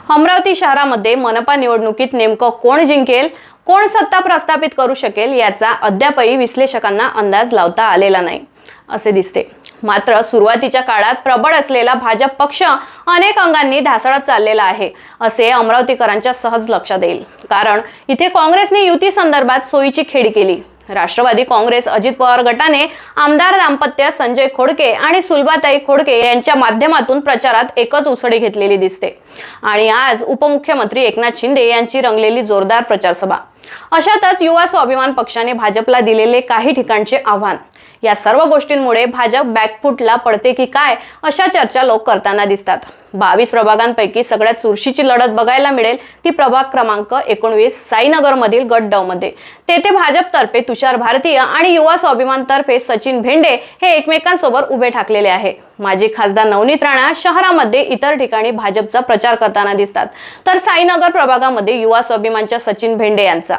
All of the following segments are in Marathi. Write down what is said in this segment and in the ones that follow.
अमरावती शहरामध्ये मनपा निवडणुकीत नेमकं कोण जिंकेल, कोण सत्ता प्रस्थापित करू शकेल याचा अद्यापही विश्लेषकांना अंदाज लावता आलेला नाही असे दिसते। मात्र सुरुवातीच्या काळात प्रबळ असलेला भाजप पक्ष अनेक अंगांनी ढासळत चाललेला आहे असे अमरावतीकरांच्या सहज लक्षात येईल। कारण इथे काँग्रेसने युती संदर्भात सोयीची खेळी केली। राष्ट्रवादी काँग्रेस अजित पवार गटाने आमदार दाम्पत्य संजय खोडके आणि सुलभाताई खोडके यांच्या माध्यमातून प्रचारात एकच उसळी घेतलेली दिसते आणि आज उपमुख्यमंत्री एकनाथ शिंदे यांची रंगलेली जोरदार प्रचार सभा। अशातच युवा स्वाभिमान पक्षाने भाजपला दिलेले काही ठिकाणचे आव्हान, या सर्व गोष्टींमुळे भाजप बॅकफुटला पडते की काय अशा चर्चा लोक करताना दिसतात। 22 प्रभागांपैकी सगळ्यात चुरशीची लढत बघायला मिळेल ती प्रभाग क्रमांक 19 साईनगर मधील गट ड मध्ये। तेथे भाजपतर्फे तुषार भारतीय आणि युवा स्वाभिमान तर्फे सचिन भेंडे हे एकमेकांसोबत उभे ठाकलेले आहे। माजी खासदार नवनीत राणा शहरामध्ये इतर ठिकाणी भाजपचा प्रचार करताना दिसतात, तर साईनगर प्रभागामध्ये युवा स्वाभिमानच्या सचिन भेंडे यांचा।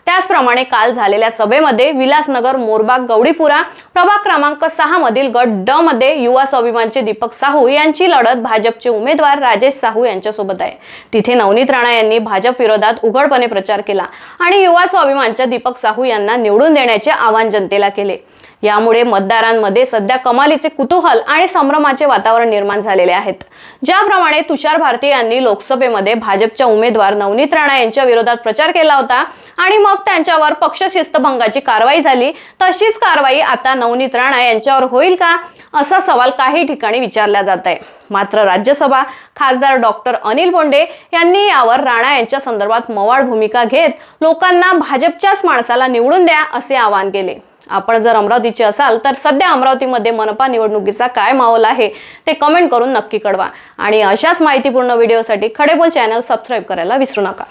त्याचप्रमाणे काल झालेल्या सभेमध्ये विलासनगर मोरबाग गवडीपुरा प्रभाग क्रमांक 6 मधील गट ड मध्ये युवा स्वाभिमानचे दीपक साहू यांची लढत भाजपचे उमेदवार राजेश साहू यांच्या सोबत आहे। तिथे नवनीत राणा यांनी भाजप विरोधात उघडपणे प्रचार केला आणि युवा स्वाभिमानच्या दीपक साहू यांना निवडून देण्याचे आवाहन जनतेला केले। यामुळे मतदारांमध्ये सध्या कमालीचे कुतूहल आणि संभ्रमाचे वातावरण निर्माण झालेले आहेत। ज्याप्रमाणे तुषार भारती यांनी लोकसभेमध्ये भाजपच्या उमेदवार नवनीत राणा यांच्या विरोधात प्रचार केला होता आणि मग त्यांच्यावर पक्ष शिस्तभंगाची कारवाई झाली, तशीच कारवाई आता नवनीत राणा यांच्यावर होईल का असा सवाल काही ठिकाणी विचारला जात आहे। मात्र राज्यसभा खासदार डॉक्टर अनिल बोंडे यांनी यावर राणा यांच्या संदर्भात मवाळ भूमिका घेत लोकांना भाजपच्याच माणसाला निवडून द्या असे आवाहन केले। आपण जर अमरावतीचे असाल तर सध्या अमरावतीमध्ये मनपा निवडणुकीचा काय माहोल आहे ते कमेंट करून नक्की कळवा आणि अशाच माहितीपूर्ण व्हिडिओसाठी खडे बोल चॅनल सबस्क्राइब करायला विसरू नका।